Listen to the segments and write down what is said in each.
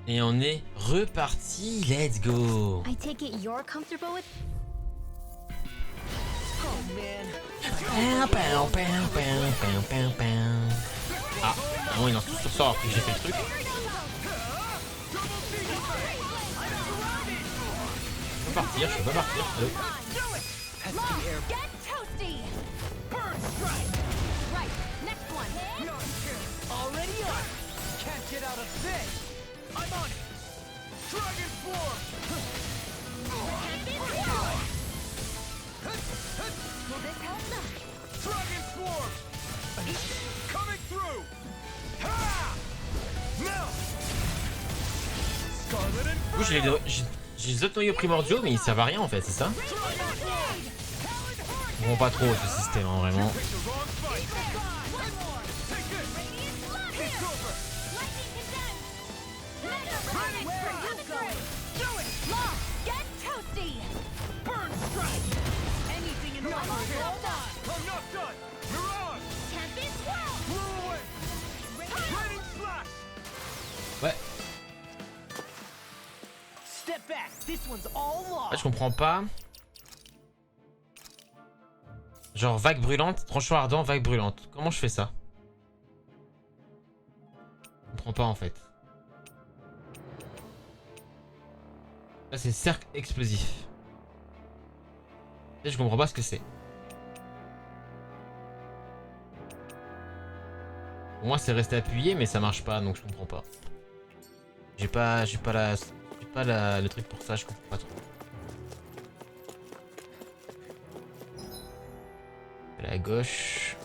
Et on est reparti, let's go. I take it you're comfortable with. Ah, non, il lance tout sur sort après que j'ai fait le truc. Je peux partir, je peux pas partir. Allô. Du coup, j'ai les autres noyaux primordiaux, mais ils servent à rien en fait, c'est ça? Je comprends pas trop ce système, hein, vraiment. Ouais. Ah, je comprends pas. Genre vague brûlante, tranchant ardent, vague brûlante. Comment je fais ça? Je comprends pas en fait. Là c'est cercle explosif. Là, je comprends pas ce que c'est. Pour moi c'est rester appuyé mais ça marche pas donc je comprends pas. J'ai pas le truc pour ça, je comprends pas trop. À la gauche.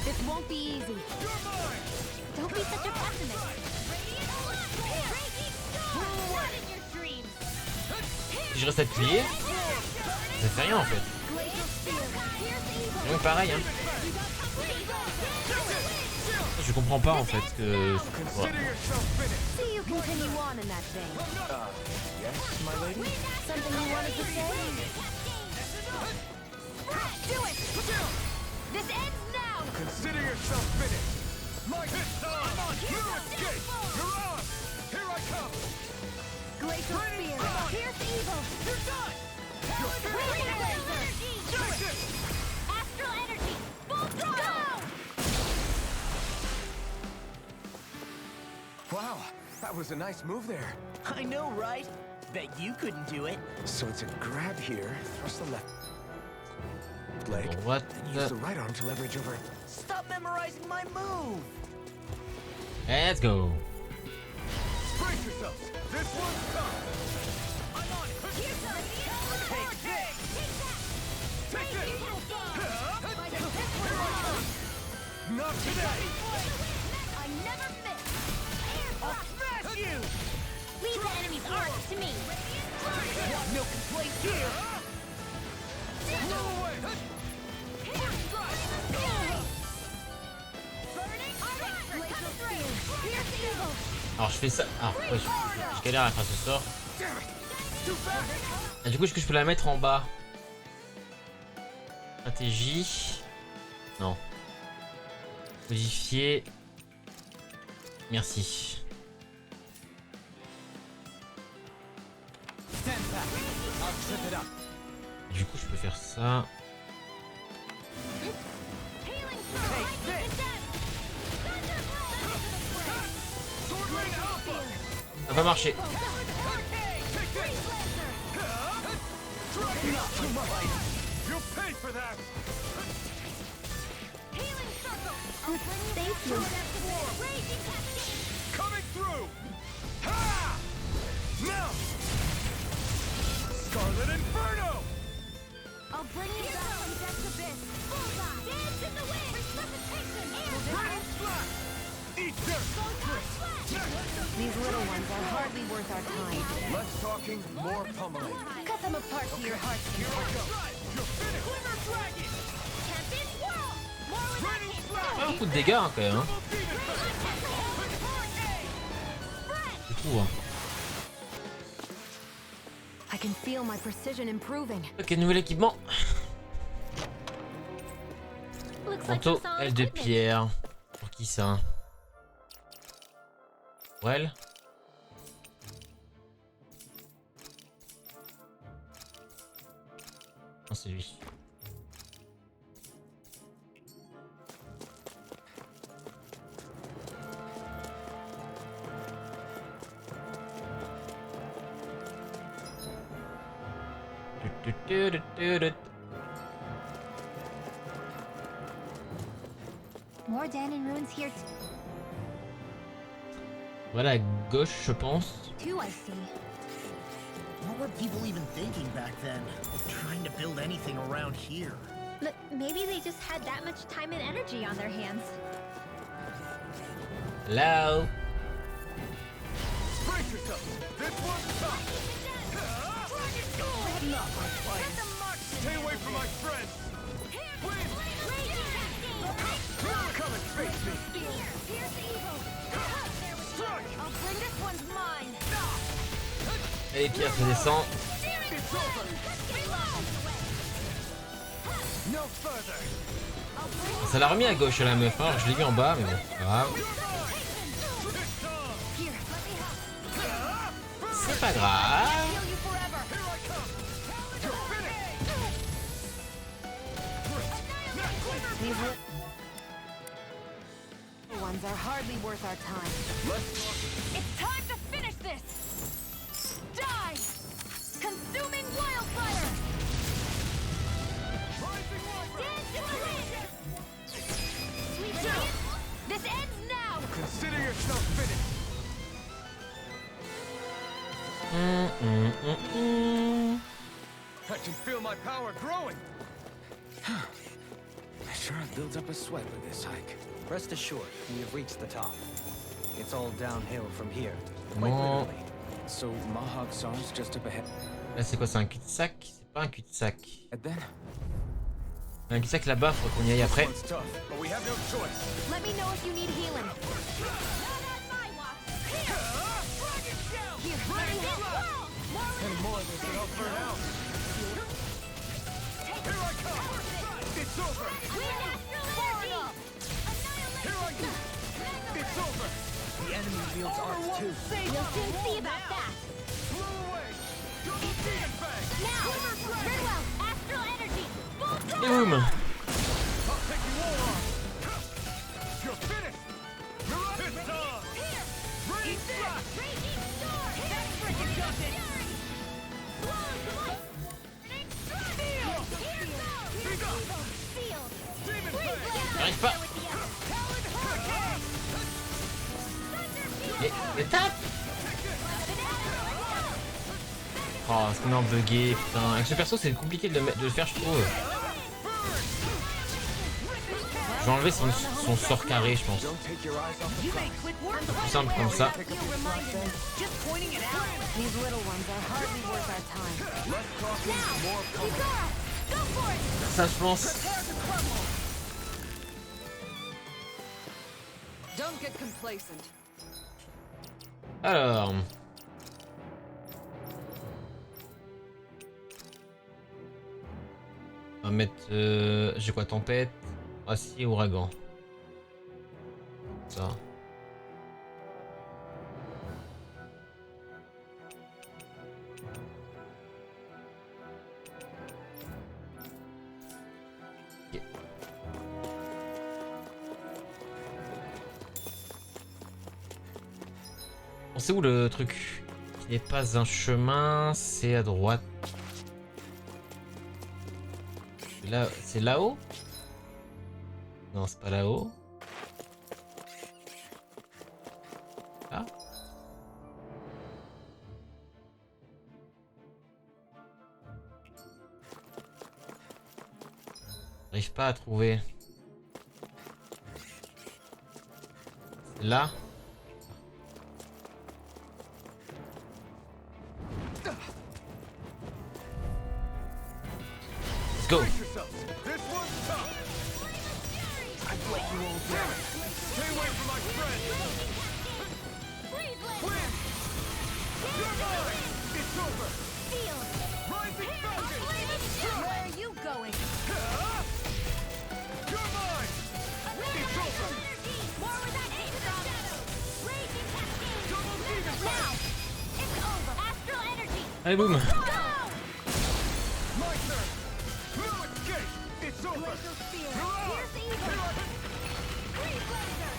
This won't be easy. Don't be such a pessimist. Si je reste appuyé, ça fait rien en fait. Donc pareil hein. Je comprends pas en fait que... Ouais. See you continue on in that vein. Yes, my lady? Something you wanted to say? Do it! This ends now! Consider yourself finished. My time! You escape! You're on! Here I come! Glacial Spear! Pierce evil! You're done! Winged Laser! Take it! Astral Energy! Full throttle! Wow, that was a nice move there. I know, right? Bet you couldn't do it. So it's a grab here, thrust the left leg, What and use the right arm to leverage over. Stop memorizing my move. Let's go. Brace yourselves! This one's tough! I'm on it! Take this! Take this! Not today! I never miss! I'll smash you! Leave the enemy's arc to me! Want no complaints here. Blow away! Alors je fais ça. Ah, ouais, je galère à faire ce sort. Ah, du coup, est-ce que je peux la mettre en bas? Stratégie. Non. Modifier. Merci. Du coup, je peux faire ça. Ça va marcher. You'll pay for that! Thank you. Coming through! Ha! Now! Scarlet Inferno! I'll bring you back from death's abyss. Bullseye! Dance in the wind! Resuscitation! Rain Splash! Eat dirt! These little ones are hardly worth our time. Less talking, more pummeling. Cut them apart to your heart's Here I content. go! You're finished! Glimmer Dragon! Champion swirl! More with Raining Splash! Pas beaucoup de dégâts hein, quand même. Hein. Double Demon Blade! C'est tout. Hein. I can feel my precision improving. Ok, nouvel équipement. Looks like Manteau, some solid aile de equipment. pierre. Pour qui ça? Pour elle? Non, c'est lui. More Dan and ruins here Voilà, à gauche, je pense. too, I see. What were people even thinking back then? Trying to build anything around here. Maybe they just had that much time and energy on their hands. Hello. Brace yourself. This one's tough. Not my fight. Stay away from my friends. Win. Come and face me. I'll bring this one's mine. Allez, Pierre, tu descends. It's over. No further. Ça l'a remis à gauche la meuf, hein. Je l'ai vu en bas, mais bon, c'est pas grave. C'est pas grave. These little ones are hardly worth our time. It's time to finish this! Die! Consuming wildfire! Dance in the wind! Sweet Saiyan, this ends now! Consider yourself finished. I can feel my power growing. I sure have built up a sweat with this hike. Rest assured, we have reached the top. It's all downhill from here. Quite Bon. literally. So Mahawk Sar's just up ahead. Là, c'est quoi? C'est un cul-de-sac? C'est pas un cul-de-sac. And then Un cul-de-sac là-bas, faut qu'on y aille après. It's tough, but we have no choice. Let me know if you need healing. Here, let me help. And more than can help burn out. Here I come. It's over. Here I go. It's over. The enemy wields arcs too. We'll soon see about that. Blow away. Double demon bang. Now, very well. Astral energy. Full Et throttle. boum. I'll take you all on. You're finished. You're up. It's on. Raging blast. Raging sword. That's freaking justice. Demon bang. J'arrive pas. Et tape. Oh, c'est tellement bugué, putain. Avec ce perso, c'est compliqué de le faire, je trouve. Je vais enlever son sort carré, je pense. don't take your eyes off the You make quick work of Plus simple comme ça. just pointing it out. These little ones are hardly worth our time. Less talking, more coming. Yukara, go for it! Ça, je pense. Don't get complacent. Alors. On va mettre. J'ai quoi? Tempête, acier, ouragan. Ça. Ok. Bon, c'est où le truc? Qui n'est pas un chemin, c'est à droite. Là, c'est là-haut? Non, c'est pas là-haut. Là? J'arrive pas à trouver. C'est là? Let's go! Brace yourselves. This one's tough. I'd let you all down. Stay away from my friends. Win. You're mine. It's over. field. Rising Falcon! Where are you going? You're mine! It's over! More where that came from. Raging cascade. Double demon Now, blast! it's over. Astral energy. Allez, boum. Go! My turn! No escape! It's over! Glacial spear. You're out! Here's the evil. Free blazer.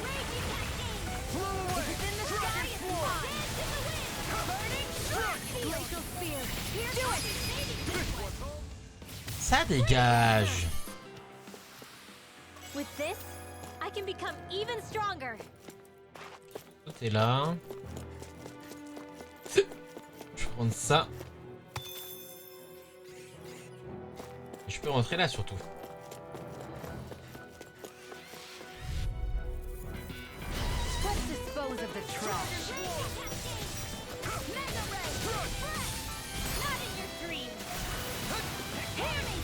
Raging cascade. Blow away! It's in the sky. Dragon It's Swarm! mine. Dance in the wind. Burning shock. Glacial spear. Here's do it. This one's home! Ça dégage. With this, I can become even stronger. Tout est là. Je vais prendre ça. Je peux rentrer là surtout. Let's dispose of the trash. Mega ray. Not in your dreams. Hear me.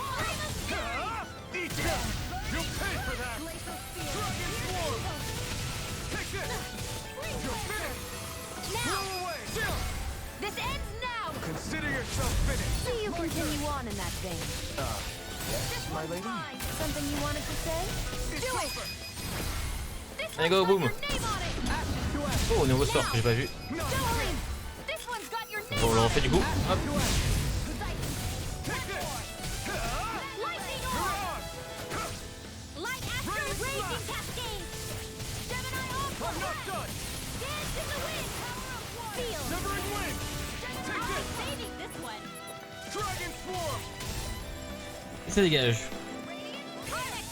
Eat that! You'll pay for that! Glacial spear. Dragon Swarm! Take this! You're finished! Now, Blow away! this ends now. Consider yourself finished! See you continue on in that vein. Yes, my lady? Something you wanted to say? Do it. This Allez, one's go, got boom. your name on it. Oh, nouveau sort que j'ai pas vu. Don't worry. This one's got your name On le on refait it. du coup. Hop. Take this! Lightning You're orb. on! Light after raging cascade. Gemini I'm ultra. not done! Dance in the wind. Feel. Severing wind! Take this! Saving this one. Dragon Swarm! Et ça dégage.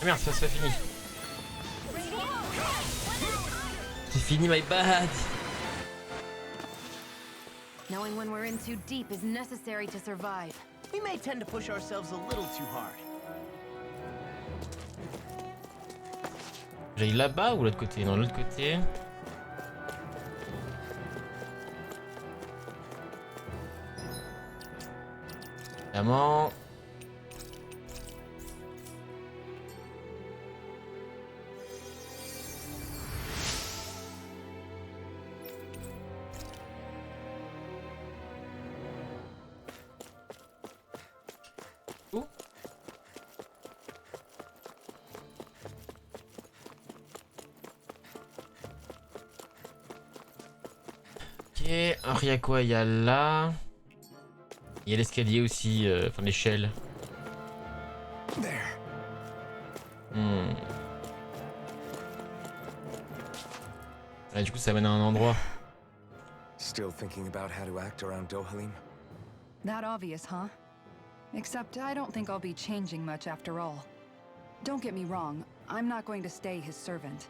Ah merde, c'est pas fini. C'est fini, my bad. Knowing when we're in too deep is necessary to survive. We may tend to push ourselves a little too hard. J'aille là-bas ou l'autre côté? Non, l'autre côté. Évidemment. Ouh. Ok, alors il y a quoi? Il y a là. Il y a l'escalier aussi, enfin l'échelle. Ah, du coup ça mène à un endroit. Still thinking about how to act around Dohalim? That obvious, huh? Except I don't think I'll be changing much after all. Don't get me wrong, I'm not going to stay his servant.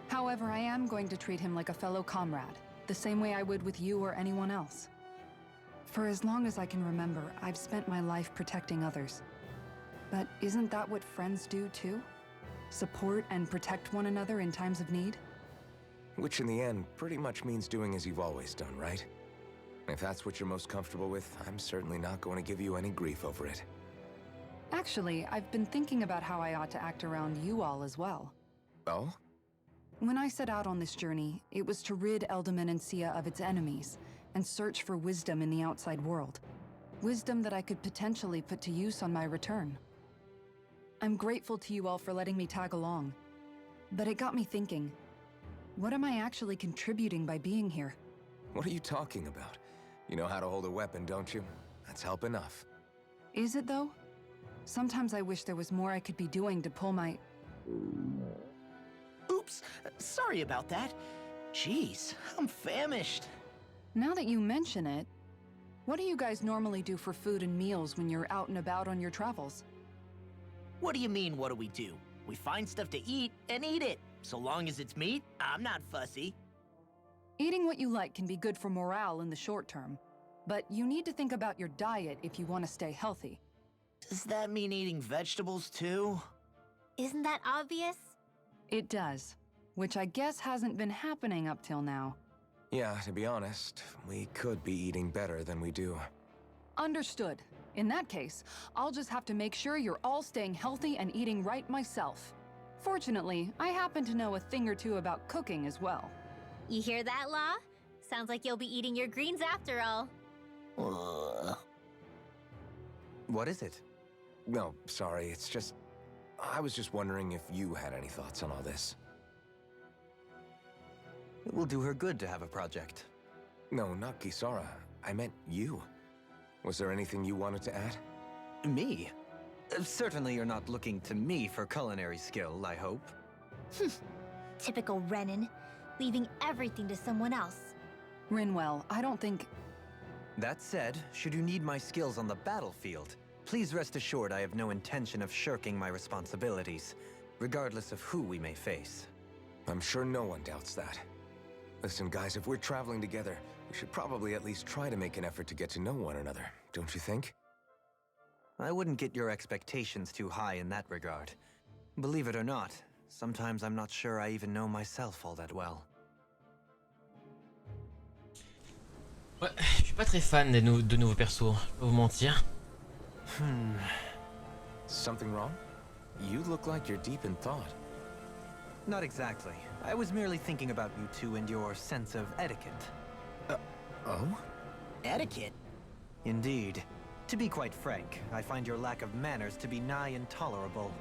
However, I am going to treat him like a fellow comrade, the same way I would with you or anyone else. For as long as I can remember, I've spent my life protecting others. But isn't that what friends do too? Support and protect one another in times of need? Which in the end pretty much means doing as you've always done, right? If that's what you're most comfortable with, I'm certainly not going to give you any grief over it. Actually, I've been thinking about how I ought to act around you all as well. Oh? When I set out on this journey, it was to rid Eldaman and Sia of its enemies, and search for wisdom in the outside world. Wisdom that I could potentially put to use on my return. I'm grateful to you all for letting me tag along. But it got me thinking, what am I actually contributing by being here? What are you talking about? You know how to hold a weapon, don't you? That's help enough. Is it though? Sometimes I wish there was more I could be doing to pull my... Oops, sorry about that. Jeez, I'm famished. Now that you mention it, what do you guys normally do for food and meals when you're out and about on your travels? What do you mean, what do? We find stuff to eat and eat it. So long as it's meat, I'm not fussy. Eating what you like can be good for morale in the short term, but you need to think about your diet if you want to stay healthy. Does that mean eating vegetables too? Isn't that obvious? It does, which I guess hasn't been happening up till now. Yeah, to be honest, we could be eating better than we do. Understood. In that case, I'll just have to make sure you're all staying healthy and eating right myself. Fortunately, I happen to know a thing or two about cooking as well. You hear that, Law? Sounds like you'll be eating your greens after all. What is it? No, sorry, it's just... I was just wondering if you had any thoughts on all this. It will do her good to have a project. No, not Kisara. I meant you. Was there anything you wanted to add? Me? Certainly you're not looking to me for culinary skill, I hope. Typical Renan, leaving everything to someone else. Rinwell, I don't think... That said, should you need my skills on the battlefield, please rest assured I have no intention of shirking my responsibilities, regardless of who we may face. I'm sure no one doubts that. Listen, guys, if we're traveling together, we should probably at least try to make an effort to get to know one another, don't you think? I wouldn't get your expectations too high in that regard. Believe it or not, sometimes I'm not sure I even know myself all that well. Ouais, je suis pas très fan de nouveaux persos, je vais pas vous mentir. Something wrong? You look like you're deep in thought. Not exactly. I was merely thinking about you two and your sense of etiquette. Oh? Etiquette? Indeed. To be quite frank, I find your lack of manners to be nigh intolerable.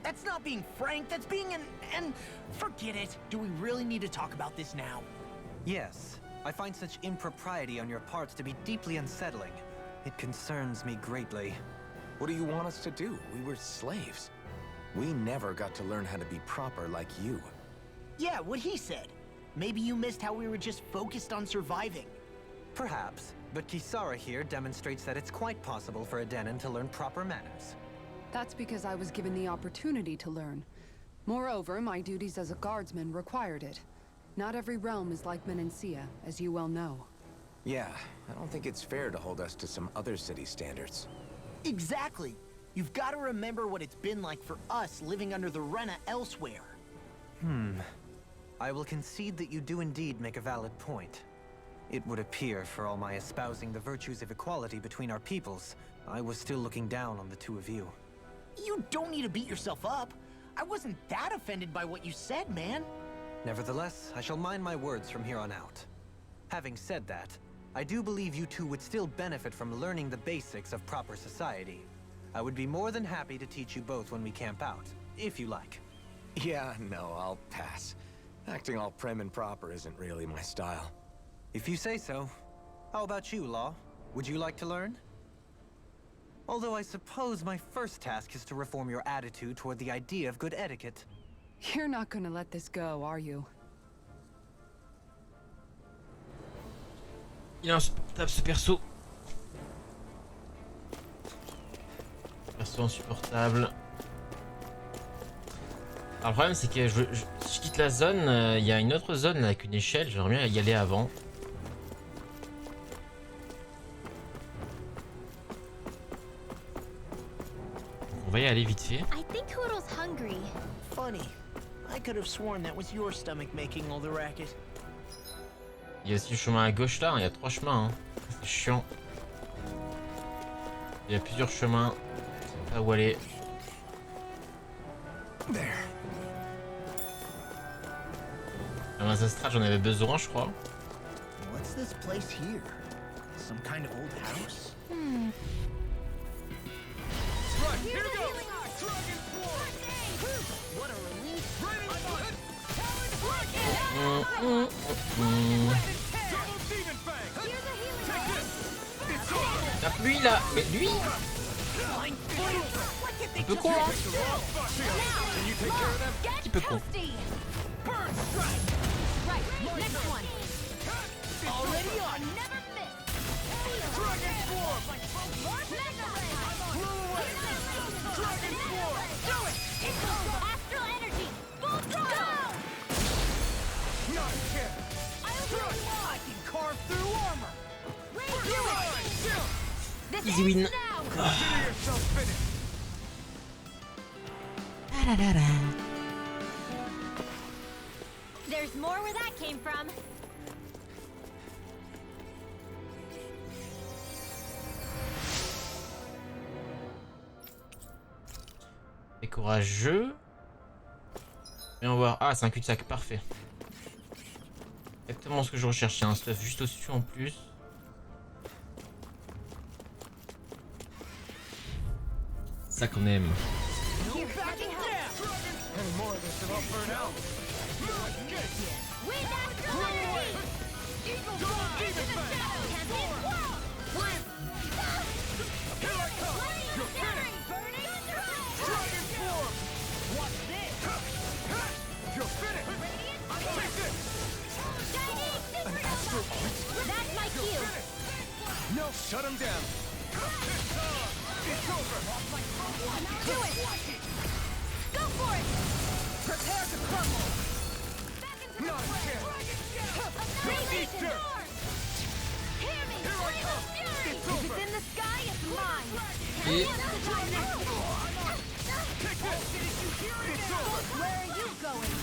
That's not being frank, that's being and forget it. Do we really need to talk about this now? Yes, I find such impropriety on your parts to be deeply unsettling. It concerns me greatly. What do you want us to do? We were slaves. We never got to learn how to be proper like you. Yeah, what he said. Maybe you missed how we were just focused on surviving. Perhaps, but Kisara here demonstrates that it's quite possible for a Denon to learn proper manners. That's because I was given the opportunity to learn. Moreover, my duties as a guardsman required it. Not every realm is like Menancia, as you well know. Yeah, I don't think it's fair to hold us to some other city standards. Exactly. You've got to remember what it's been like for us living under the Rena elsewhere. I will concede that you do indeed make a valid point. It would appear, for all my espousing the virtues of equality between our peoples, I was still looking down on the two of you. You don't need to beat yourself up. I wasn't that offended by what you said, man. Nevertheless, I shall mind my words from here on out. Having said that, I do believe you two would still benefit from learning the basics of proper society. I would be more than happy to teach you both when we camp out, if you like. Yeah, no, I'll pass. Acting all prim and proper isn't really my style. If you say so. How about you, Law? Would you like to learn? Although I suppose my first task is to reform your attitude toward the idea of good etiquette. You're not gonna let this go, are you? Il est insupportable ce perso. Perso insupportable. Alors le problème c'est que si je quitte la zone, il y a une autre zone là, avec une échelle, j'aimerais bien y aller avant. On va y aller vite fait. I think Hoodle's hungry. Funny. I could have sworn that was your stomach making all the racket. Il y a aussi le chemin à gauche là, il y a 3 chemins. Hein. C'est chiant. Il y a plusieurs chemins. Je sais pas où aller. Un ancestral, j'en avais besoin, je crois. What's this place here? Some kind of old house? Right, here goes! Dragon Swarm! What a relief! Raining Fun! Double Demon Fang! Take this! It's on! La pluie là, mais lui, un peu con, hein. Can you take care of them? Un petit peu con. Burn Strike! Right, next one. Already on! Never miss. Dragon Swarm! Mega Ray. Dragon Swarm! Do it. Astral energy. Full throttle. Not yet! I can carve through armor! This Easy win. ends now. Consider yourself finished! There's more where that came from. C'est courageux. Et on va voir. Ah, c'est un cul-de-sac, parfait. Exactement ce que je recherchais, un stuff juste au-dessus en plus. ça qu'on aime. Here, let me help. Any more of this and I'll burn out. Wind after lightning. Eagle fly into the shadows. Campaign wall. Wind! Here I come! You're finished! Dragon form! What's this? You're finished! Take this! That's my cue. No, shut him down! It's over! Do it. Go for it. Prepare to crumble. Back into Not a chance! Radiation dirt. north. Hear me. Here I come! Fury. It's If over! it's in the sky, it's mine. Et Take this! It's over! Where are you going?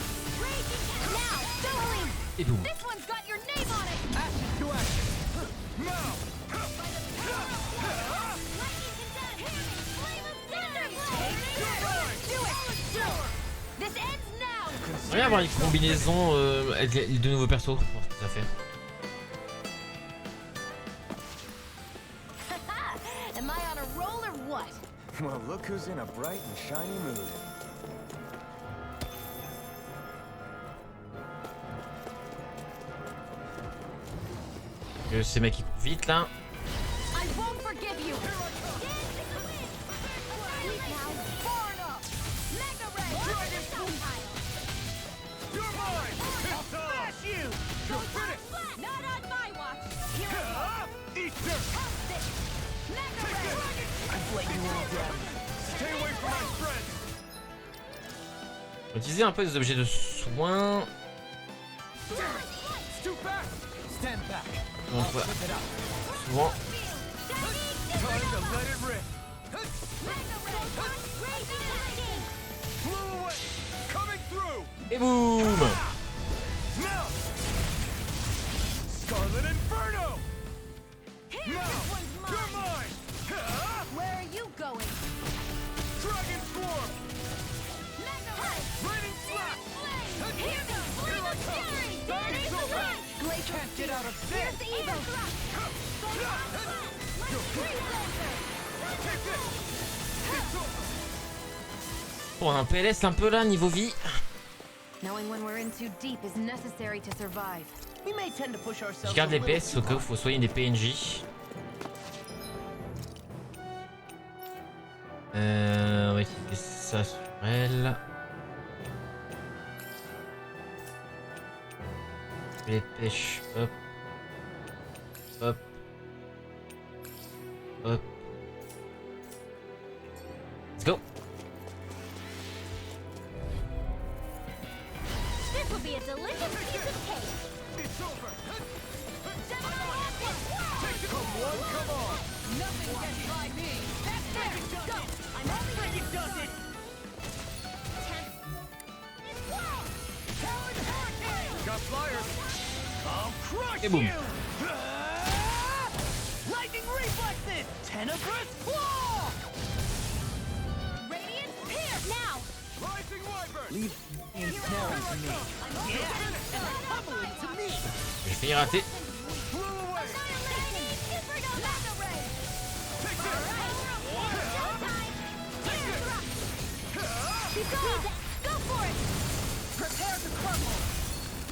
Raging now, dueling. et boum. This one's got your name on it. Action to action! Now! Do it. This ends now. J'aimerais avoir une combinaison avec les deux nouveaux persos. Voir ce que ça fait. Am I on a roll or what? Well, look who's in a bright and shiny mood. Ces mecs qui courent vite là. I won't forgive you. You're mine! It's smash you! You're finished! Not on my watch. Here I go. Eat dirt! I've let you all down. Stay away from my friends! On va utiliser un peu des objets de soins. It's too fast! Stand back! Donc voilà. Souvent. Time to let it rip! Flew away! Coming through! Et boum. Now! Scarlet Inferno! Now! You're mine! Where are you going? Dragon Swarm! Raining Slash! Here I come! It's over! Can't get out of Here's the Evo! Take this! It's over! Pour un PLS un peu là niveau vie. Knowing when we're in too deep is necessary to survive. We may tend to push ourselves Je garde a les little PS too au cas où hard. faut soigner des PNJ. On va utiliser ça sur elle. Les pêches, hop. Hop. Hop. Let's go. This will be a delicious piece of cake. It's over! Come on, come on! Nothing gets by me! That's it! Go! I'm only ready to does it! Got flyers! I'll crush Et boum. you! Lightning reflexes! Tenebrous claw! Radiant Pierce! Now! Rising Wyvern! Leave the ensnaring to me. Yeah, and humbling to me. J'ai failli rater. Flew away! Take this! Go for it! Prepare to crumble.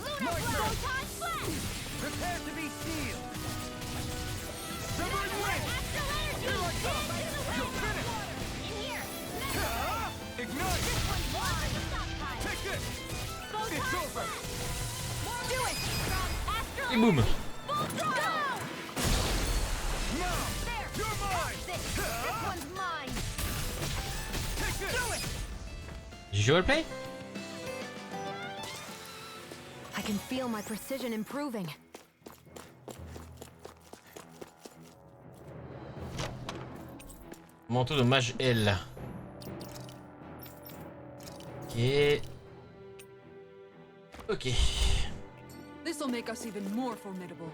Lunar Photon Flash! Prepare to be sealed. Severing Wind! Here I come! You're finished! In here! Ignite! This one's mine! Take this! It's over! Do it! Astral Et boum. Full throttle! Now! There! You're mine! This one's mine! Take this! Do it! J'ai joué au play. I can feel my precision improving. Manteau de mage L. Ok. Ok. This'll make us even more formidable.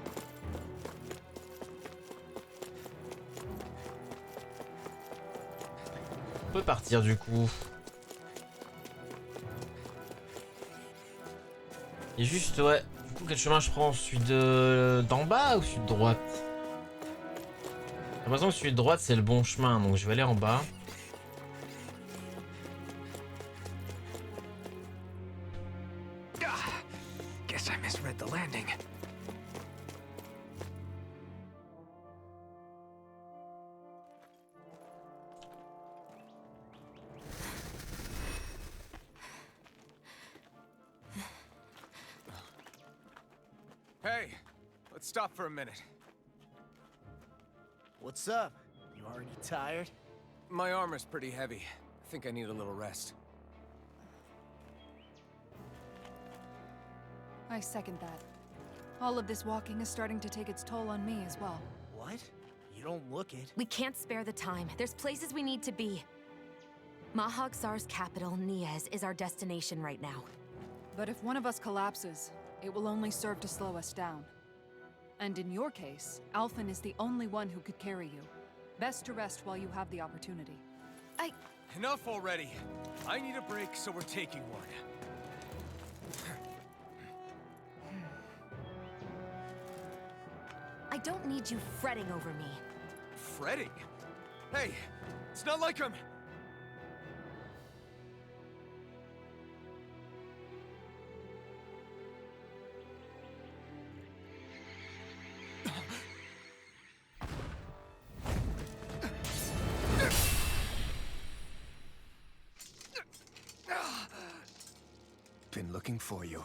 On peut partir du coup. Et juste, ouais. Du coup, quel chemin je prends? Celui d'en bas ou celui de droite? J'ai l'impression que celui de droite c'est le bon chemin, donc je vais aller en bas. Hey, let's stop for a minute. What's up? You already tired? My armor's pretty heavy. I think I need a little rest. I second that. All of this walking is starting to take its toll on me as well. What? You don't look it. We can't spare the time. There's places we need to be. Mahagsar's capital, Niez, is our destination right now. But if one of us collapses, it will only serve to slow us down. And in your case, Alphen is the only one who could carry you. Best to rest while you have the opportunity. Enough already. I need a break, so we're taking one. I don't need you fretting over me. Fretting? Hey, it's not like I'm... Been looking for you.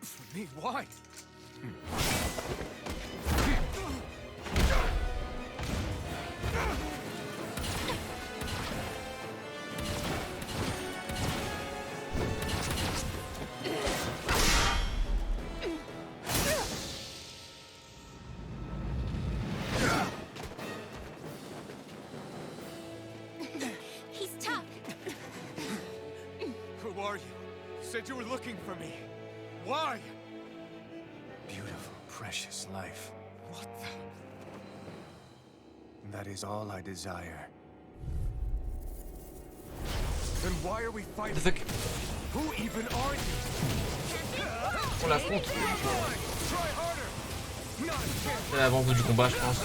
For me? Why? He's tough. Who are you? Said you were looking for me. Why? Beautiful, precious life. What the... That is all I desire. Then why are we fighting? What the fuck? Who even are you? On l'affronte. Try harder. Not a chance. C'est l'avant-goût du combat, je pense.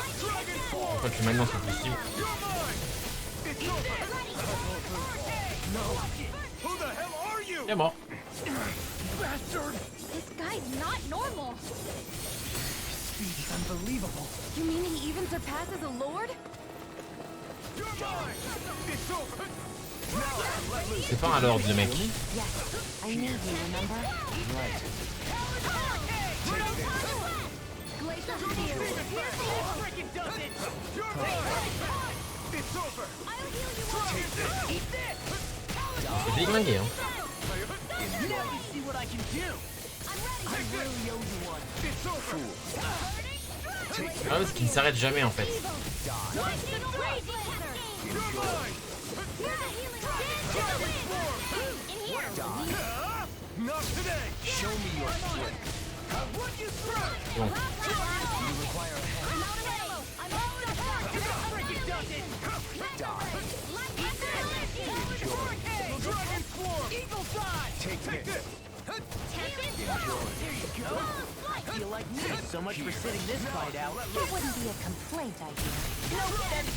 Enfin, que maintenant c'est possible. You're mine. It's over. No. Who the hell are you? Il est mort. Bastard. This guy's not normal. Speed is unbelievable. You mean he even surpasses a lord? You're mine. It's over. C'est pas un lord, le mec. Yes. I need you, remember? Right. Glacier Meteor. Freaking does it! You're mine. It's over. I'll heal you all. Eat this! C'est déglingué, hein. Now you see what I can do! I really owe you one. It's over. Le problème, c'est qu'il ne s'arrête jamais, en fait. You're mine. Not today. Show me your strength. What you throw? Bon. You require a hand. Freaking does it! Dragon Swarm. Eagle side! Take this. There you go! I feel like me. So much for sitting this fight out. It wouldn't be a complaint, I hear. No, that's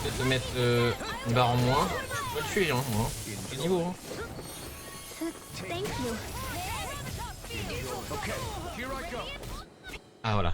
Peut-être de mettre une barre en moins. Je peux le tuer, hein, moi. C'est niveau, hein. Thank you. Okay, here I go. Ah, voilà.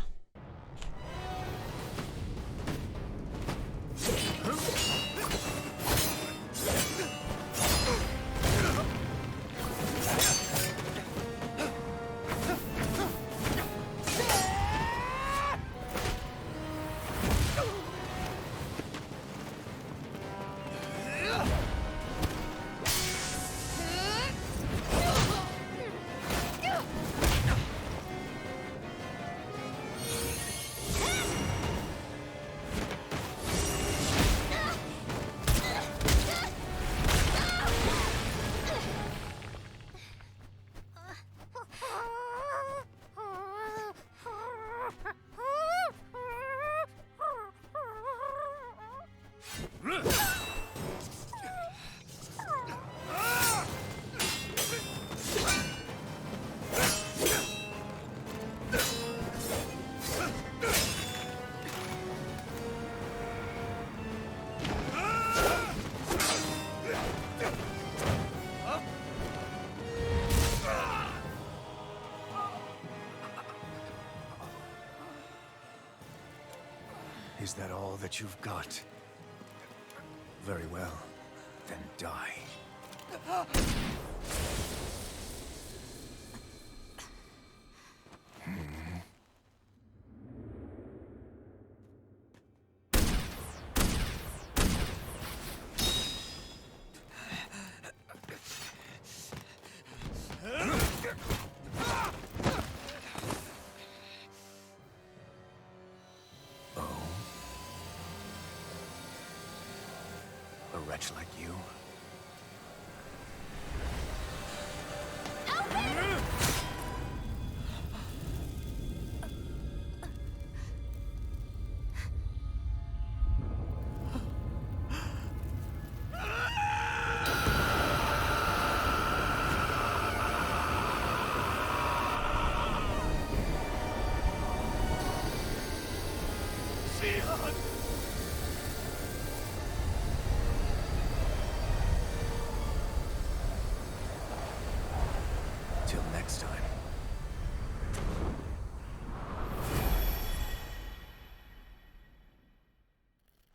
Is that all that you've got? Very well. Then die. wretch like you. Till next time.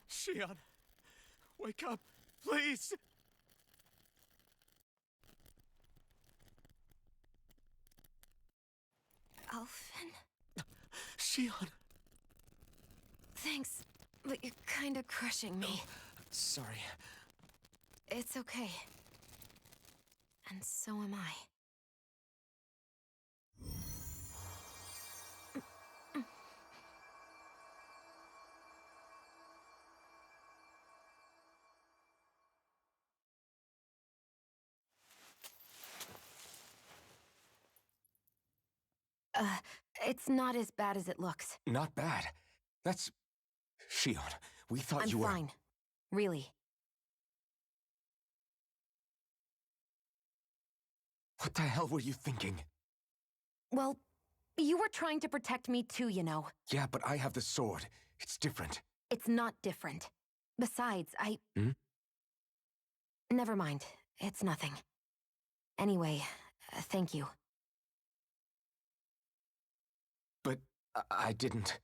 Saiyan, wake up, please! Alphen? Saiyan! Thanks, but you're kinda crushing me. Sorry. It's okay. And so am I. It's not as bad as it looks. Not bad. That's... Shion, we thought I'm you were... fine. Really. What the hell were you thinking? Well, you were trying to protect me too, you know. Yeah, but I have the sword. It's different. It's not different. Besides, Hmm? Never mind. It's nothing. Anyway, thank you. But I didn't...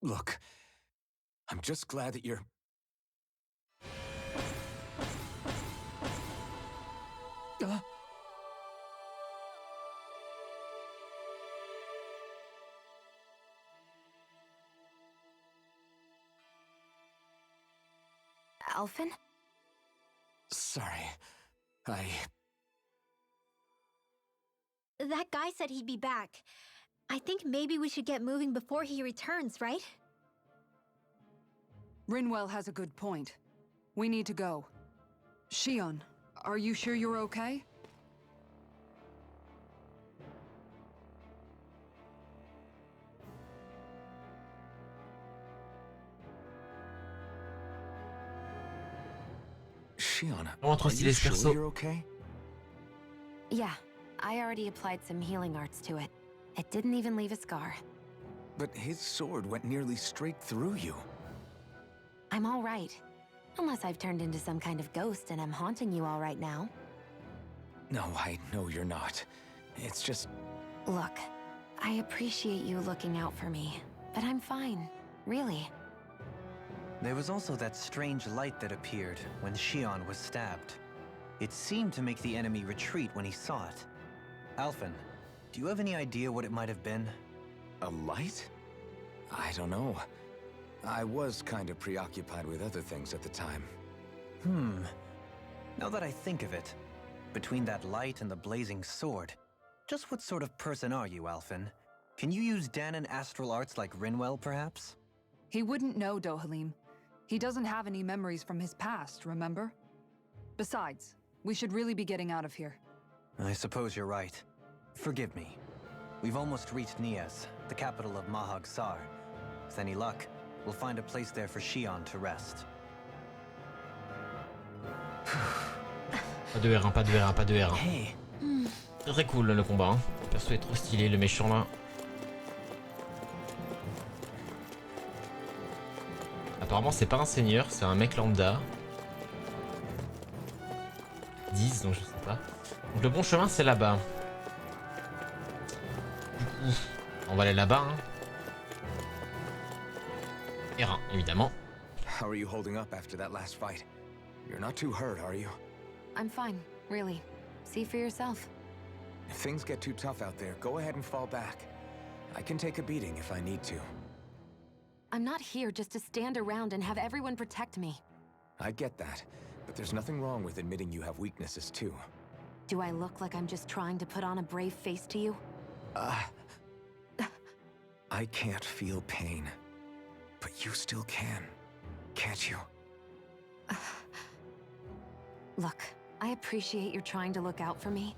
Look, I'm just glad that you're... Alphen? Sorry. That guy said he'd be back. I think maybe we should get moving before he returns, right? Rinwell has a good point. We need to go. Shion, are you sure you're okay? Shion, Vraiment trop are stylé you ce sure perso. you're okay? Yeah, I already applied some healing arts to it. It didn't even leave a scar. But his sword went nearly straight through you. I'm all right. Unless I've turned into some kind of ghost and I'm haunting you all right now. No, I know you're not. It's just... Look, I appreciate you looking out for me, but I'm fine. Really. There was also that strange light that appeared when Shion was stabbed. It seemed to make the enemy retreat when he saw it. Alphen, do you have any idea what it might have been? A light? I don't know. I was kind of preoccupied with other things at the time. Now that I think of it, between that light and the blazing sword, just what sort of person are you, Alphen? Can you use Danon astral arts like Rinwell, perhaps? He wouldn't know, Dohalim. He doesn't have any memories from his past, remember? Besides, we should really be getting out of here. I suppose you're right. Forgive me. We've almost reached Nias, the capital of Mahag Sar. With any luck, we'll find a place there for Shion to rest. Pas de R1, pas de R1, pas de R1. Hey, Très très cool le combat. Hein. Le perso est trop stylé, le méchant là. Apparemment c'est pas un seigneur, c'est un mec lambda. 10 donc je sais pas. Donc le bon chemin c'est là-bas. Du coup, on va aller là-bas. Hein. R1 évidemment. How are you holding up after that last fight? You're not too hurt, are you? I'm fine, really. See for yourself. If things get too tough out there, go ahead and fall back. I can take a beating if I need to. I'm not here just to stand around and have everyone protect me. I get that, but there's nothing wrong with admitting you have weaknesses too. Do I look like I'm just trying to put on a brave face to you? I can't feel pain, but You still can, can't you? Look, I appreciate you're trying to look out for me,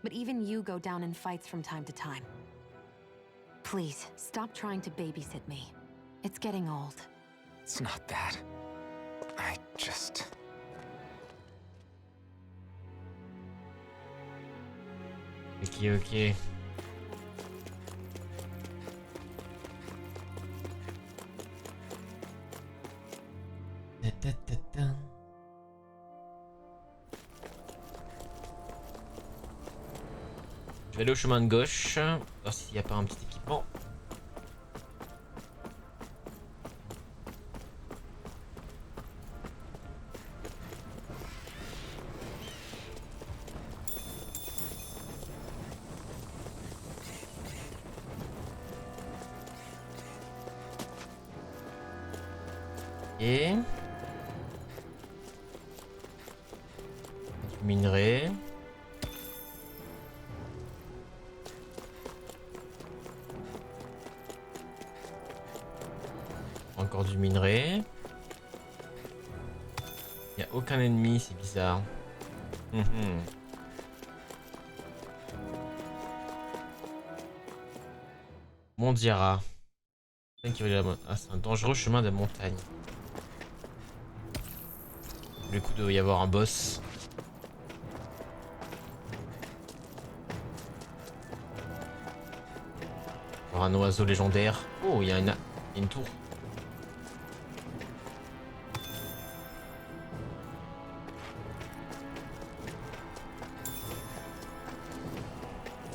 but even you go down in fights from time to time. Please, stop trying to babysit me. It's getting old. It's not that. I just... Ok, ok. Je vais aller au chemin de gauche, voir s'il n'y a pas un petit équipement. Et du minerai. Encore du minerai. Il n'y a aucun ennemi, c'est bizarre. Mondiara. Ah, c'est un dangereux chemin de montagne. Du coup, il doit y avoir un boss. Avoir un oiseau légendaire. Oh, il y a une tour.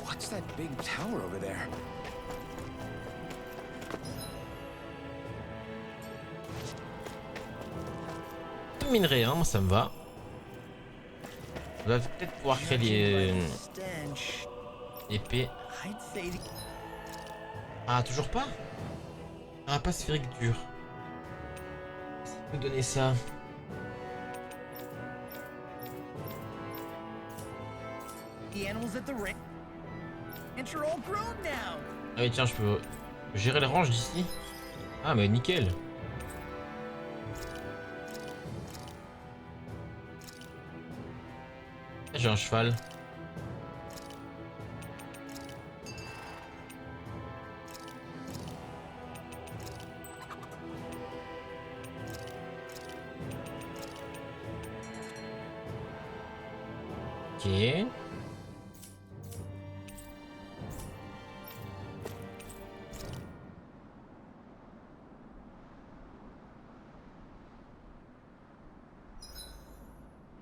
What's that big tower over there? Minerai, hein, moi ça me va. On va peut-être pouvoir créer les épées. Ah, toujours pas? Ah, pas sphérique dur. Qu'est-ce qui peut donner ça? Ah oui, tiens, je peux gérer les ranges d'ici. Ah, mais nickel. J'ai un cheval. Ok.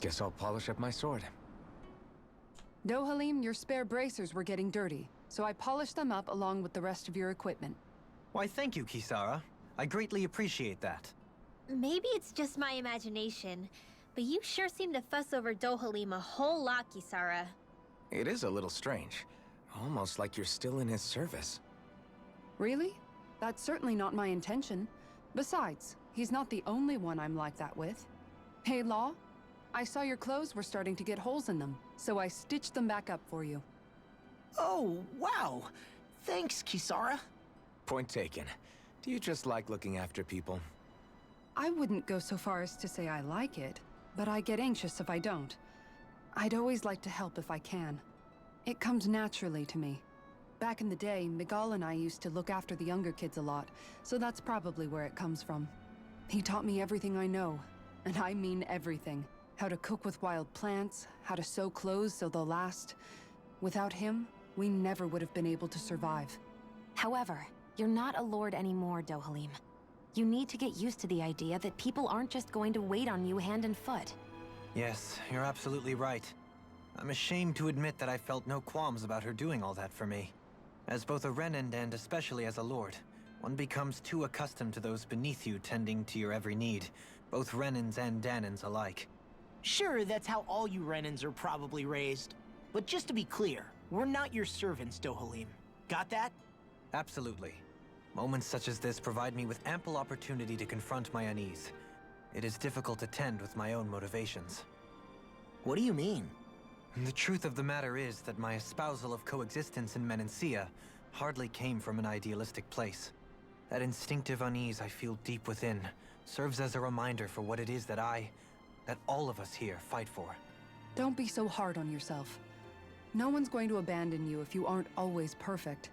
Guess I'll polish up my sword. Dohalim, your spare bracers were getting dirty, so I polished them up along with the rest of your equipment. Why, thank you, Kisara. I greatly appreciate that. Maybe it's just my imagination, but you sure seem to fuss over Dohalim a whole lot, Kisara. It is a little strange. Almost like you're still in his service. Really? That's certainly not my intention. Besides, he's not the only one I'm like that with. Hey, Law? I saw your clothes were starting to get holes in them, so I stitched them back up for you. Oh, wow. Thanks, Kisara. Point taken. Do you just like looking after people? I wouldn't go so far as to say I like it, but I get anxious if I don't. I'd always like to help if I can. It comes naturally to me. Back in the day, Miguel and I used to look after the younger kids a lot, so that's probably where it comes from. He taught me everything I know, and I mean everything. How to cook with wild plants, how to sew clothes so they'll last. Without him, we never would have been able to survive. However, you're not a lord anymore, Dohalim. You need to get used to the idea that people aren't just going to wait on you hand and foot. Yes, you're absolutely right. I'm ashamed to admit that I felt no qualms about her doing all that for me. As both a Renan and especially as a lord, one becomes too accustomed to those beneath you tending to your every need, both Renans and Danans alike. Sure, that's how all you Renans are probably raised. But just to be clear, we're not your servants, Dohalim. Got that? Absolutely. Moments such as this provide me with ample opportunity to confront my unease. It is difficult to tend with my own motivations. What do you mean? The truth of the matter is that my espousal of coexistence in Menancia hardly came from an idealistic place. That instinctive unease I feel deep within serves as a reminder for what it is that all of us here fight for. Don't be so hard on yourself. No one's going to abandon you if you aren't always perfect.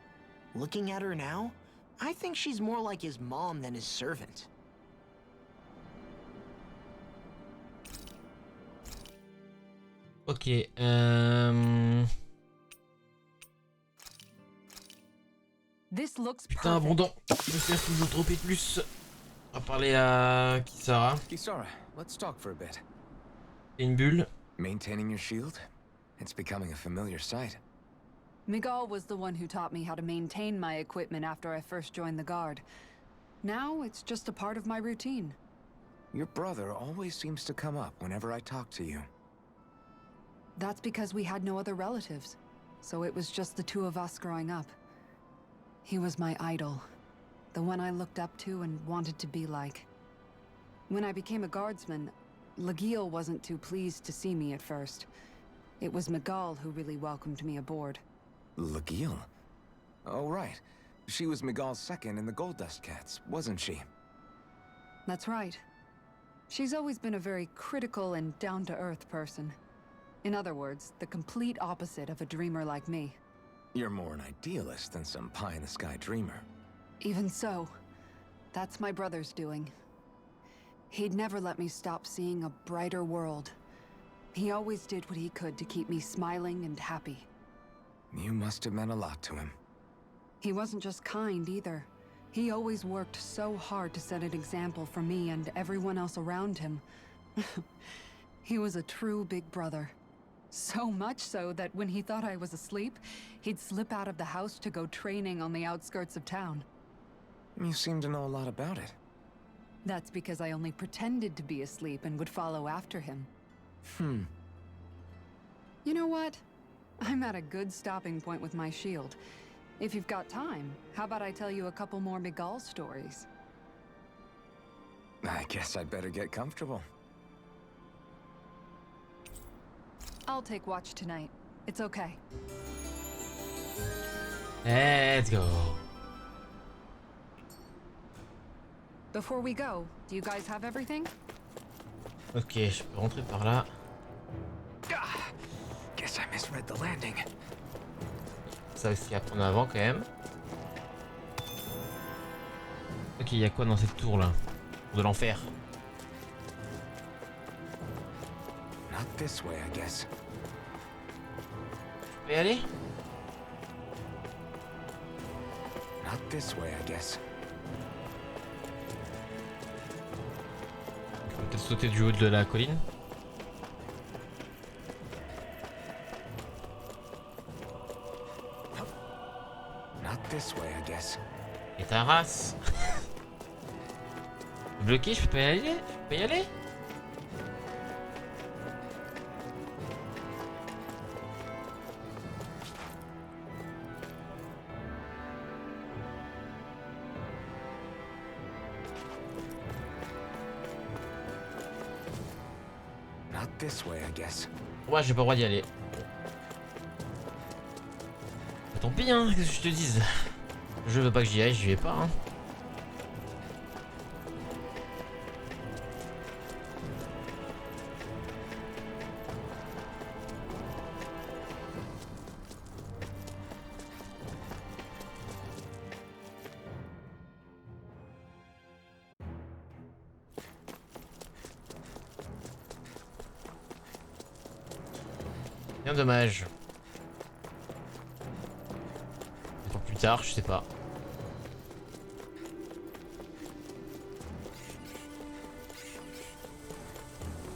Looking at her now, I think she's more like his mom than his servant. Ok, This looks Putain, perfect. abondant. Je me sers toujours trop et plus. On va parler à Kisara. Kisara, let's talk for a bit. Une bulle. Maintaining your shield? It's becoming a familiar sight. Miguel was the one who taught me how to maintain my equipment after I first joined the Guard. Now it's just a part of my routine. Your brother always seems to come up whenever I talk to you. That's because we had no other relatives, so it was just the two of us growing up. He was my idol, the one I looked up to and wanted to be like. When I became a guardsman, Lagiel wasn't too pleased to see me at first. It was Miguel who really welcomed me aboard. Lagiel? Oh, right. She was Miguel's second in the Gold Dust Cats, wasn't she? That's right. She's always been a very critical and down-to-earth person. In other words, the complete opposite of a dreamer like me. You're more an idealist than some pie-in-the-sky dreamer. Even so, that's my brother's doing. He'd never let me stop seeing a brighter world. He always did what he could to keep me smiling and happy. You must have meant a lot to him. He wasn't just kind either. He always worked so hard to set an example for me and everyone else around him. He was a true big brother. So much so that when he thought I was asleep, he'd slip out of the house to go training on the outskirts of town. You seem to know a lot about it. That's because I only pretended to be asleep and would follow after him. You know what? I'm at a good stopping point with my shield. If you've got time, how about I tell you a couple more Miguel stories? I guess I'd better get comfortable. I'll take watch tonight. It's okay. Let's go. Before we go, do you guys have everything? Ok, je peux rentrer par là. Guess I misread the landing. Ça aussi à prendre avant quand même. Ok, il y a quoi dans cette tour là? De l'enfer. Not this way, I guess. Je peux y aller? Not this way, I guess. Je peux peut-être sauter du haut de la colline. Not this way, I guess. Et ta race. Bloqué, je peux pas y aller? Je peux pas y aller? Not this way, I guess. Ouais, j'ai pas le droit d'y aller. Bah, tant pis, hein, qu'est-ce que je te dise? Je veux pas que j'y aille, j'y vais pas, hein. Bien dommage. Pour plus tard, je sais pas.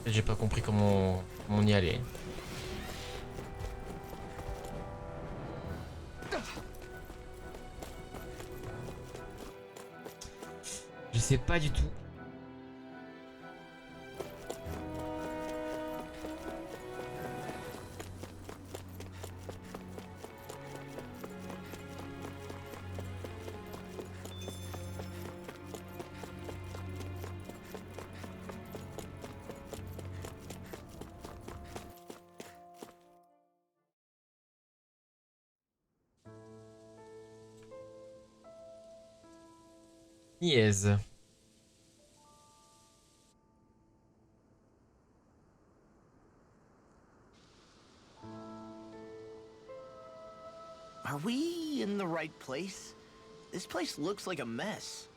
Peut-être j'ai pas compris comment on y allait. Je sais pas du tout. Niaise. Are we in the right place? This place looks like a mess.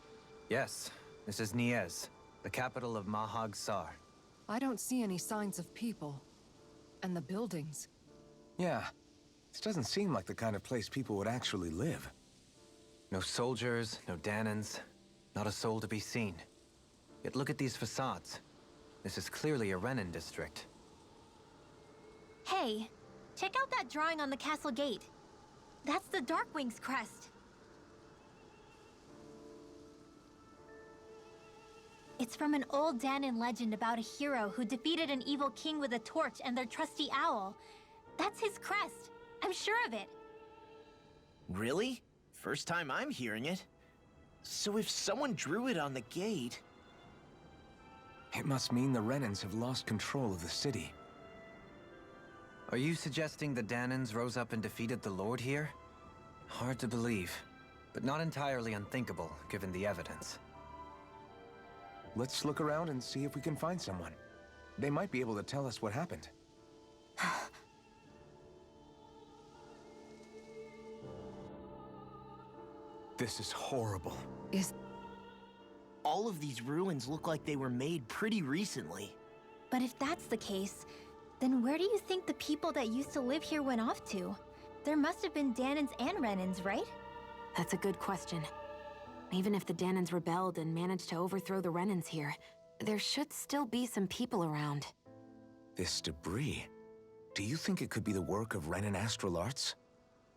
Yes, this is Niez, the capital of Mahag Sar. I don't see any signs of people. And the buildings. Yeah, this doesn't seem like the kind of place people would actually live. No soldiers, no Danans, not a soul to be seen. Yet look at these facades. This is clearly a Renin district. Hey, check out that drawing on the castle gate. That's the Darkwing's crest. It's from an old Danan legend about a hero who defeated an evil king with a torch and their trusty owl. That's his crest. I'm sure of it. Really? First time I'm hearing it. So if someone drew it on the gate... It must mean the Renins have lost control of the city. Are you suggesting the Danans rose up and defeated the Lord here? Hard to believe, but not entirely unthinkable, given the evidence. Let's look around and see if we can find someone. They might be able to tell us what happened. This is horrible. All of these ruins look like they were made pretty recently. But if that's the case, then where do you think the people that used to live here went off to? There must have been Danans and Renins, right? That's a good question. Even if the Danans rebelled and managed to overthrow the Renins here, there should still be some people around. This debris. Do you think it could be the work of Renin astral arts?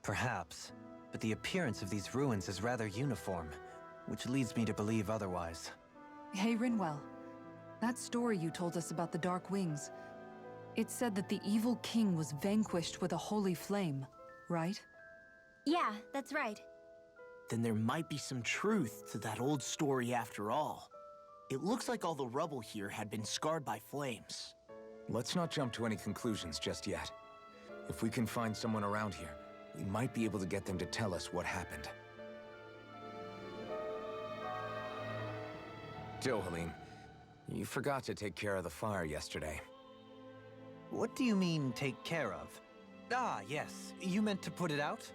Perhaps, but the appearance of these ruins is rather uniform, which leads me to believe otherwise. Hey, Rinwell. That story you told us about the Dark Wings. It said that the evil king was vanquished with a holy flame, right? Yeah, that's right. Then there might be some truth to that old story after all. It looks like all the rubble here had been scarred by flames. Let's not jump to any conclusions just yet. If we can find someone around here, we might be able to get them to tell us what happened. Dohalim, you forgot to take care of the fire yesterday. What do you mean, take care of? Ah, yes. You meant to put it out?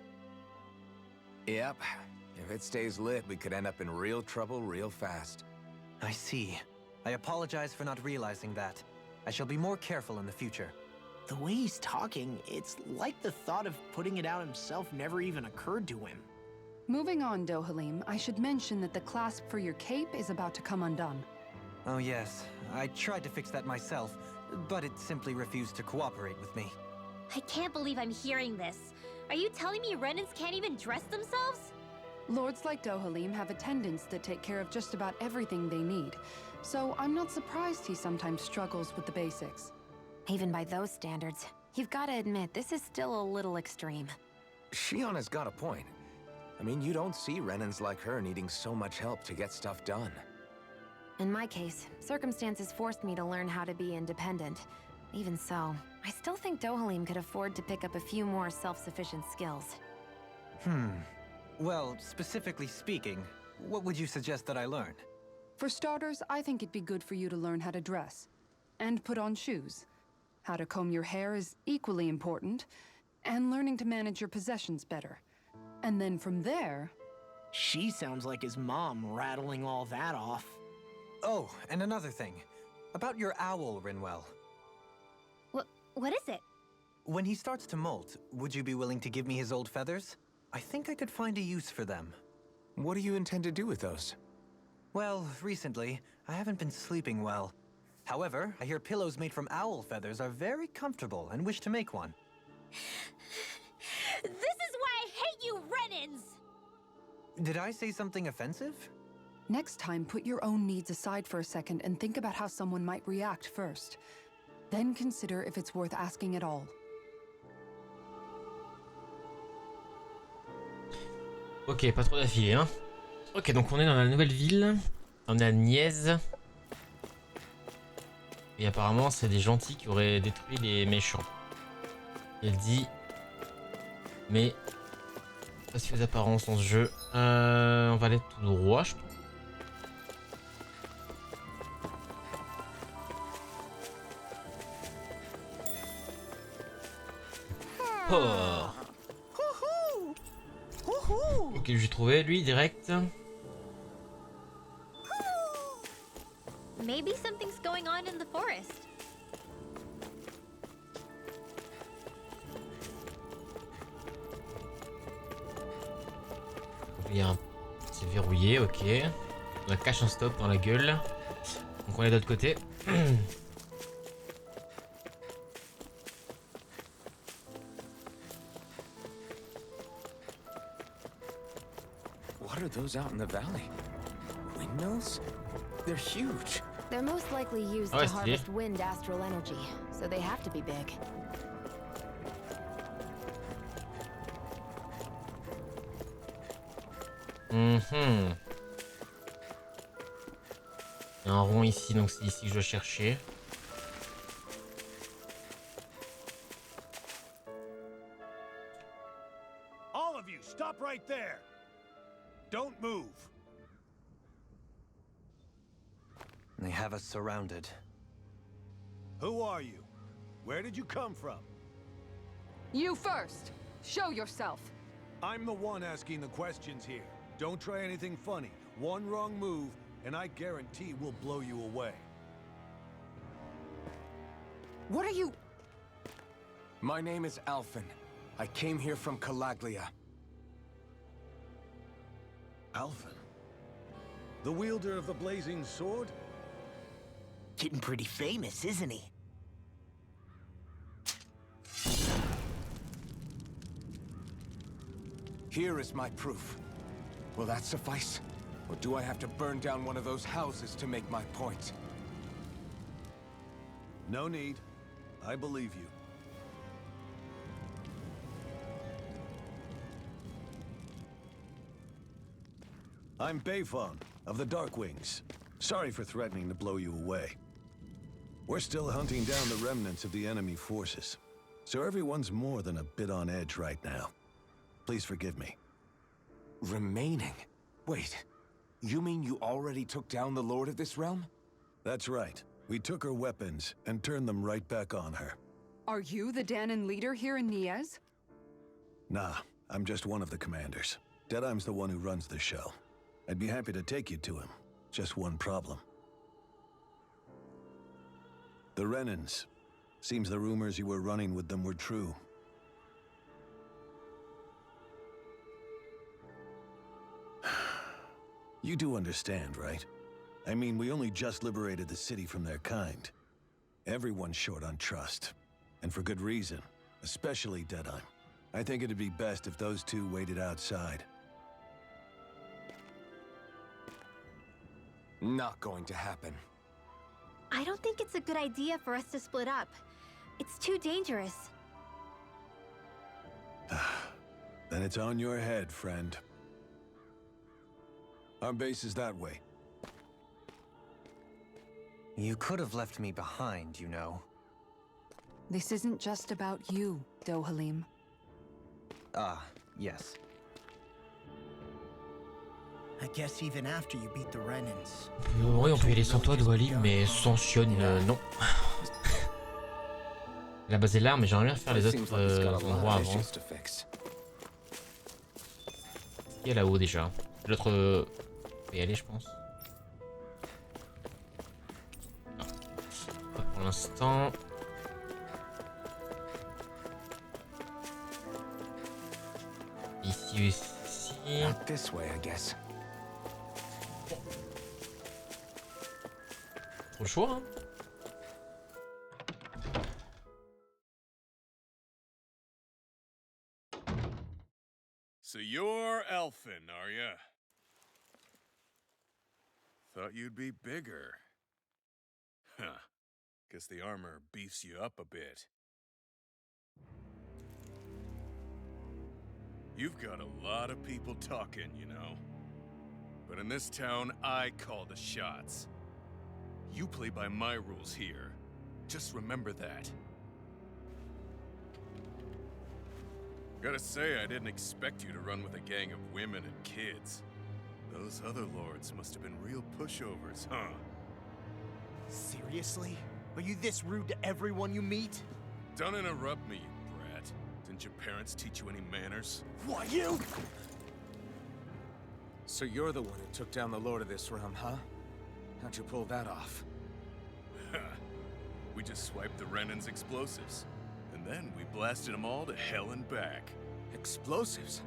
Yep. If it stays lit, we could end up in real trouble real fast. I see. I apologize for not realizing that. I shall be more careful in the future. The way he's talking, it's like the thought of putting it out himself never even occurred to him. Moving on, Dohalim, I should mention that the clasp for your cape is about to come undone. Oh yes, I tried to fix that myself, but it simply refused to cooperate with me. I can't believe I'm hearing this. Are you telling me Renins can't even dress themselves? Lords like Dohalim have attendants that take care of just about everything they need, so I'm not surprised he sometimes struggles with the basics. Even by those standards, you've got to admit this is still a little extreme. Shionna's got a point. I mean, you don't see Renins like her needing so much help to get stuff done. In my case, circumstances forced me to learn how to be independent. Even so, I still think Dohalim could afford to pick up a few more self-sufficient skills. Well, specifically speaking, what would you suggest that I learn? For starters, I think it'd be good for you to learn how to dress. And put on shoes. How to comb your hair is equally important. And learning to manage your possessions better. And then from there... She sounds like his mom rattling all that off. Oh, and another thing. About your owl, Rinwell. What is it? When he starts to molt, would you be willing to give me his old feathers? I think I could find a use for them. What do you intend to do with those? Well, recently, I haven't been sleeping well. However, I hear pillows made from owl feathers are very comfortable and wish to make one. This is why I hate you, Renins! Did I say something offensive? Next time, put your own needs aside for a second and think about how someone might react first. Then consider if it's worth asking at all. Ok, pas trop d'affilée, hein. Ok, donc on est dans la nouvelle ville. On est à Niez. Et apparemment, c'est des gentils qui auraient détruit les méchants. Il dit. Mais. Pas si aux apparences dans ce jeu. On va aller tout droit, je pense. Oh. Ok, j'ai trouvé lui direct. Maybe something's going on in the forest. Bien. C'est verrouillé, ok. On a cache un stop dans la gueule. Donc on est de l'autre côté. What are those out in the valley? Windmills? They're huge. They're most likely used Oh, to stylé. harvest wind astral energy, so they have to be big. Mhm. Il y a un rond ici, donc c'est ici que je dois chercher. All of you, stop right there. Don't move. They have us surrounded. Who are you? Where did you come from? You first! Show yourself! I'm the one asking the questions here. Don't try anything funny. One wrong move, and I guarantee we'll blow you away. What are you... My name is Alphen. I came here from Calaglia. Alphen? The wielder of the blazing sword? Getting pretty famous, isn't he? Here is my proof. Will that suffice? Or do I have to burn down one of those houses to make my point? No need. I believe you. I'm Bayfong, of the Darkwings. Sorry for threatening to blow you away. We're still hunting down the remnants of the enemy forces, so everyone's more than a bit on edge right now. Please forgive me. Remaining? Wait, you mean you already took down the Lord of this realm? That's right. We took her weapons and turned them right back on her. Are you the Danon leader here in Niez? Nah, I'm just one of the commanders. Deadeye's the one who runs the show. I'd be happy to take you to him. Just one problem. The Renans. Seems the rumors you were running with them were true. You do understand, right? I mean, we only just liberated the city from their kind. Everyone's short on trust. And for good reason. Especially Deadeye. I think it'd be best if those two waited outside. Not going to happen. I don't think it's a good idea for us to split up. It's too dangerous. Then it's on your head, friend. Our base is that way. You could have left me behind, you know. This isn't just about you, Dohalim. Ah, yes. I guess even after you beat the Renans. Oui, on peut y aller sans toi, Dohalim, mais sans Sion, non. La base est là, mais j'aimerais bien faire les autres endroits avant. Il y a là-haut déjà. L'autre peut y aller, je pense. Non. Pas pour l'instant. Ici aussi. Not this way, I guess. Trop le choix, hein. So you're Alphen, are ya? Thought you'd be bigger. Huh. Guess the armor beefs you up a bit. You've got a lot of people talking, you know. But in this town, I call the shots. You play by my rules here. Just remember that. Gotta say, I didn't expect you to run with a gang of women and kids. Those other lords must have been real pushovers, huh? Seriously? Are you this rude to everyone you meet? Don't interrupt me, you brat. It's Didn't your parents teach you any manners? Why, you? So you're the one who took down the Lord of this realm, huh? How'd you pull that off? We just swiped the Renan's explosives. And then we blasted them all to hell and back. Explosives?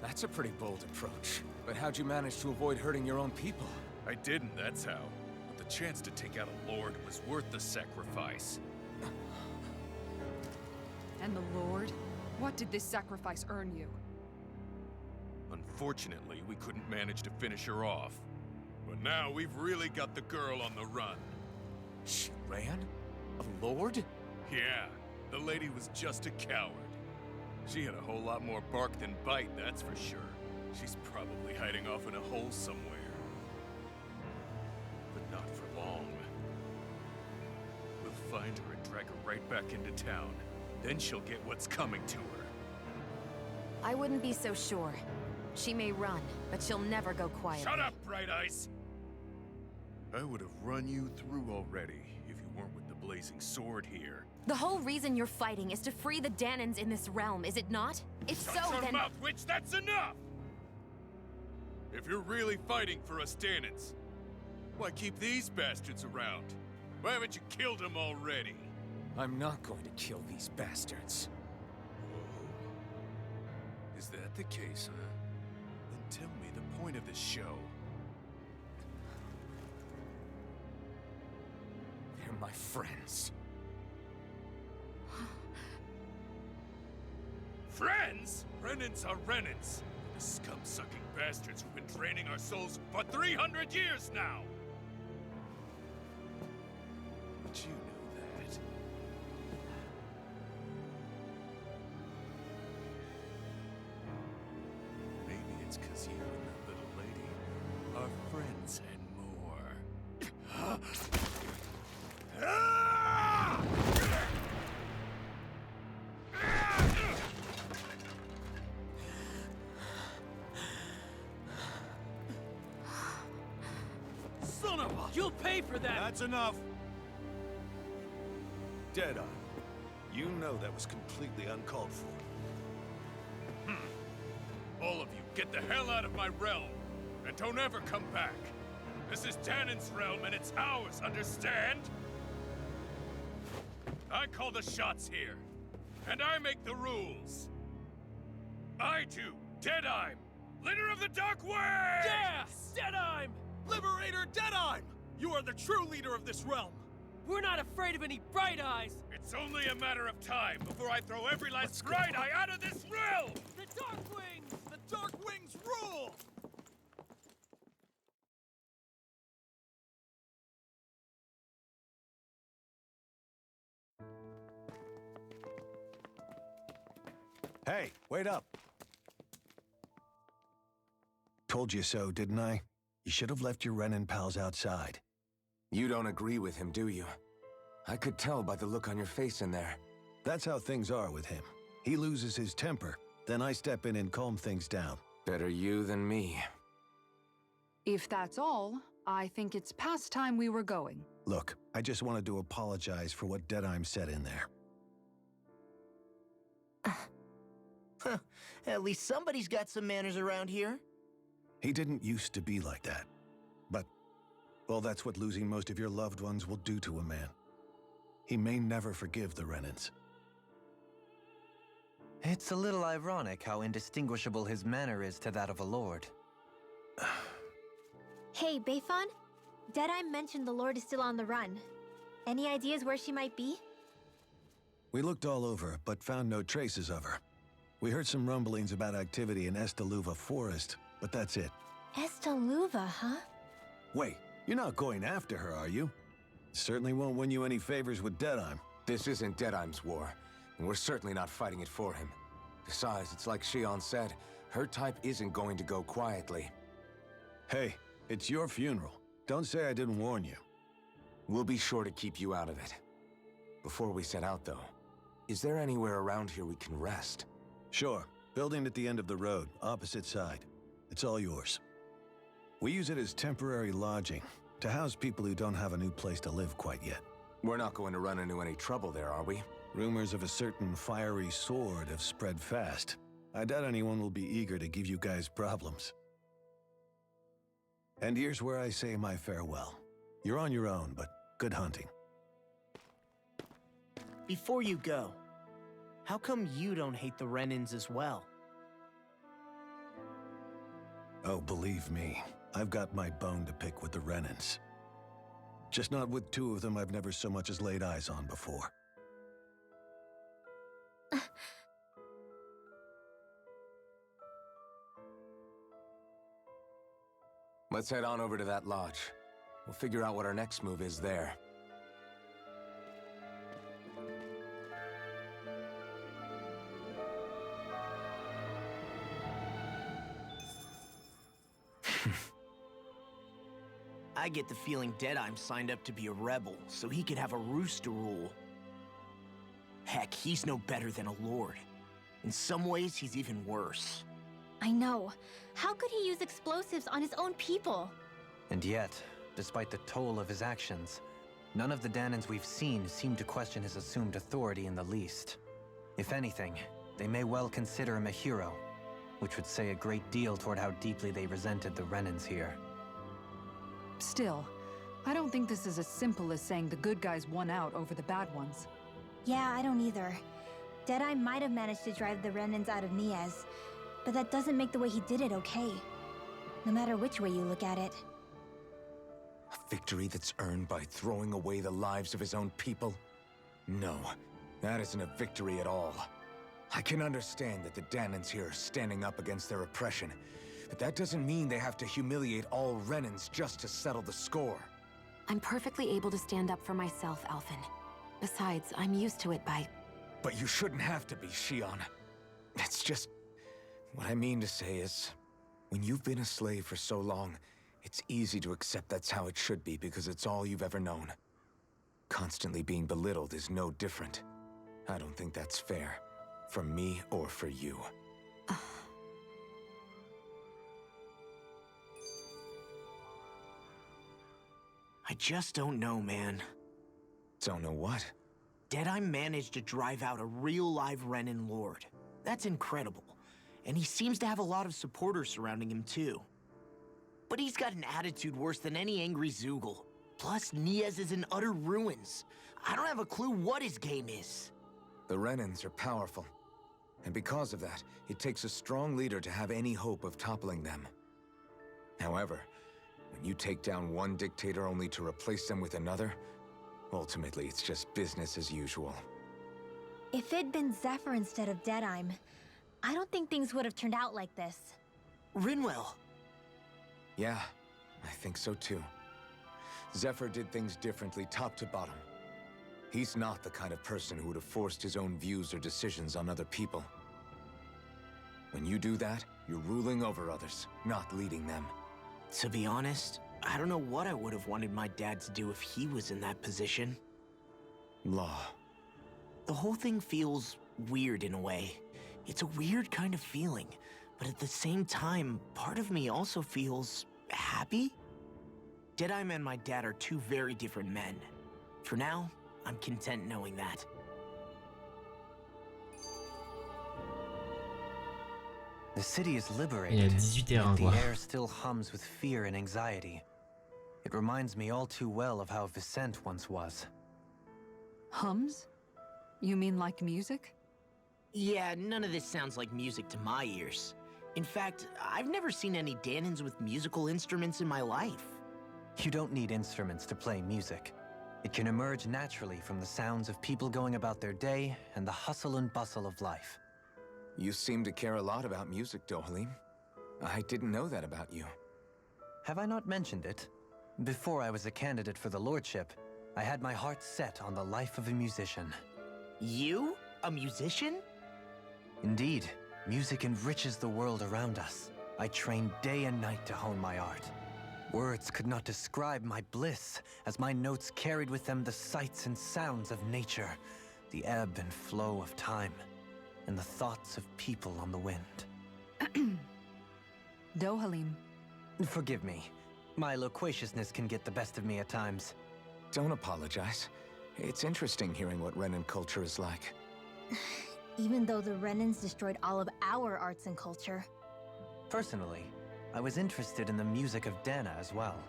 That's a pretty bold approach. But how'd you manage to avoid hurting your own people? I didn't, that's how. But the chance to take out a lord was worth the sacrifice. And the Lord? What did this sacrifice earn you? Unfortunately, we couldn't manage to finish her off. But now we've really got the girl on the run. She ran? A lord? Yeah, the lady was just a coward. She had a whole lot more bark than bite, that's for sure. She's probably hiding off in a hole somewhere. But not for long. We'll find her and drag her right back into town. Then she'll get what's coming to her. I wouldn't be so sure. She may run, but she'll never go quiet. Shut up, Bright Eyes! I would have run you through already if you weren't with the blazing sword here. The whole reason you're fighting is to free the Danans in this realm, is it not? If so, Shut your then... mouth, witch! That's enough! If you're really fighting for us Danans, why keep these bastards around? Why haven't you killed them already? I'm not going to kill these bastards. Whoa. Is that the case, huh? Then tell me the point of this show. They're my friends. Friends? Renans are Renans. The scum-sucking bastards who've been draining our souls for 300 years now! But you know that. Maybe it's because you and that little lady are friends and more. Son of a... You'll pay for that! That's enough! Deadeye, you know that was completely uncalled for. All of you, get the hell out of my realm! And don't ever come back! This is Danan's realm and it's ours, understand? I call the shots here. And I make the rules. I do, Deadeye, leader of the Dark Wings! Yeah! Deadeye! Liberator Deadeye! You are the true leader of this realm! We're not afraid of any Bright Eyes! It's only a matter of time before I throw every last Bright Eye out of this realm! The Dark Wings! The Dark Wings rule! Hey, wait up! Told you so, didn't I? You should have left your Renan pals outside. You don't agree with him, do you? I could tell by the look on your face in there. That's how things are with him. He loses his temper, then I step in and calm things down. Better you than me. If that's all, I think it's past time we were going. Look, I just wanted to apologize for what Deadeye said in there. At least somebody's got some manners around here. He didn't used to be like that. But, well, that's what losing most of your loved ones will do to a man. He may never forgive the Renans. It's a little ironic how indistinguishable his manner is to that of a lord. Hey, Bayfon? Deadeye mentioned the Lord is still on the run. Any ideas where she might be? We looked all over, but found no traces of her. We heard some rumblings about activity in Estaluva Forest, but that's it. Estaluva, huh? Wait, you're not going after her, are you? Certainly won't win you any favors with Deadeye. This isn't Deadeye's war, and we're certainly not fighting it for him. Besides, it's like Shion said, her type isn't going to go quietly. Hey, it's your funeral. Don't say I didn't warn you. We'll be sure to keep you out of it. Before we set out, though, is there anywhere around here we can rest? Sure. Building at the end of the road, opposite side. It's all yours. We use it as temporary lodging, to house people who don't have a new place to live quite yet. We're not going to run into any trouble there, are we? Rumors of a certain fiery sword have spread fast. I doubt anyone will be eager to give you guys problems. And here's where I say my farewell. You're on your own, but good hunting. Before you go, how come you don't hate the Renins as well? Oh, believe me, I've got my bone to pick with the Renins. Just not with two of them I've never so much as laid eyes on before. Let's head on over to that lodge. We'll figure out what our next move is there. I get the feeling Deadeye's signed up to be a rebel, so he could have a roost to rule. Heck, he's no better than a lord. In some ways, he's even worse. I know. How could he use explosives on his own people? And yet, despite the toll of his actions, none of the Danans we've seen seem to question his assumed authority in the least. If anything, they may well consider him a hero, which would say a great deal toward how deeply they resented the Renins here. Still, I don't think this is as simple as saying the good guys won out over the bad ones. Yeah, I don't either. Deadeye might have managed to drive the Renins out of Niaz, but that doesn't make the way he did it okay. No matter which way you look at it. A victory that's earned by throwing away the lives of his own people? No, that isn't a victory at all. I can understand that the Danans here are standing up against their oppression, but that doesn't mean they have to humiliate all Renins just to settle the score. I'm perfectly able to stand up for myself, Alphen. Besides, I'm used to it by... But you shouldn't have to be, Shion. It's just... What I mean to say is, when you've been a slave for so long, it's easy to accept that's how it should be because it's all you've ever known. Constantly being belittled is no different. I don't think that's fair. For me or for you. I just don't know, man. Don't know what? Deadeye managed to drive out a real live Renin lord. That's incredible. And he seems to have a lot of supporters surrounding him too. But he's got an attitude worse than any angry Zoogle. Plus, Niaz is in utter ruins. I don't have a clue what his game is. The Renins are powerful. And because of that, it takes a strong leader to have any hope of toppling them. However, when you take down one dictator only to replace them with another, ultimately it's just business as usual. If it'd been Zephyr instead of Deadeye, I don't think things would have turned out like this. Rinwell. Yeah, I think so too. Zephyr did things differently top to bottom. He's not the kind of person who would have forced his own views or decisions on other people. When you do that, you're ruling over others, not leading them. To be honest, I don't know what I would have wanted my dad to do if he was in that position. Law. The whole thing feels weird in a way. It's a weird kind of feeling, but at the same time, part of me also feels happy. Deadeye and my dad are two very different men. For now, I'm content knowing that. The city is Il y a liberated, 18 yet terrains, the quoi. air still hums with fear and anxiety. It reminds me all too well of how Vicente once was. Hums? You mean like music? Yeah, none of this sounds like music to my ears. In fact, I've never seen any Danans with musical instruments in my life. You don't need instruments to play music. It can emerge naturally from the sounds of people going about their day and the hustle and bustle of life. You seem to care a lot about music, Dohalim. I didn't know that about you. Have I not mentioned it? Before I was a candidate for the lordship, I had my heart set on the life of a musician. You? A musician? Indeed, music enriches the world around us. I trained day and night to hone my art. Words could not describe my bliss, as my notes carried with them the sights and sounds of nature, the ebb and flow of time, and the thoughts of people on the wind. Dohalim. Forgive me. My loquaciousness can get the best of me at times. Don't apologize. It's interesting hearing what Renan culture is like. Even though the Renans destroyed all of our arts and culture. Personally, I was interested in the music of Dana as well.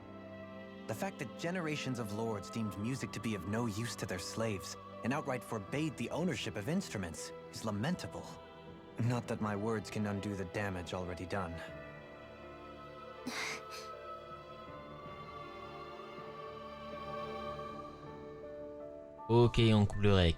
The fact that generations of lords deemed music to be of no use to their slaves and outright forbade the ownership of instruments is lamentable. Not that my words can undo the damage already done. Ok, on coupe le rec.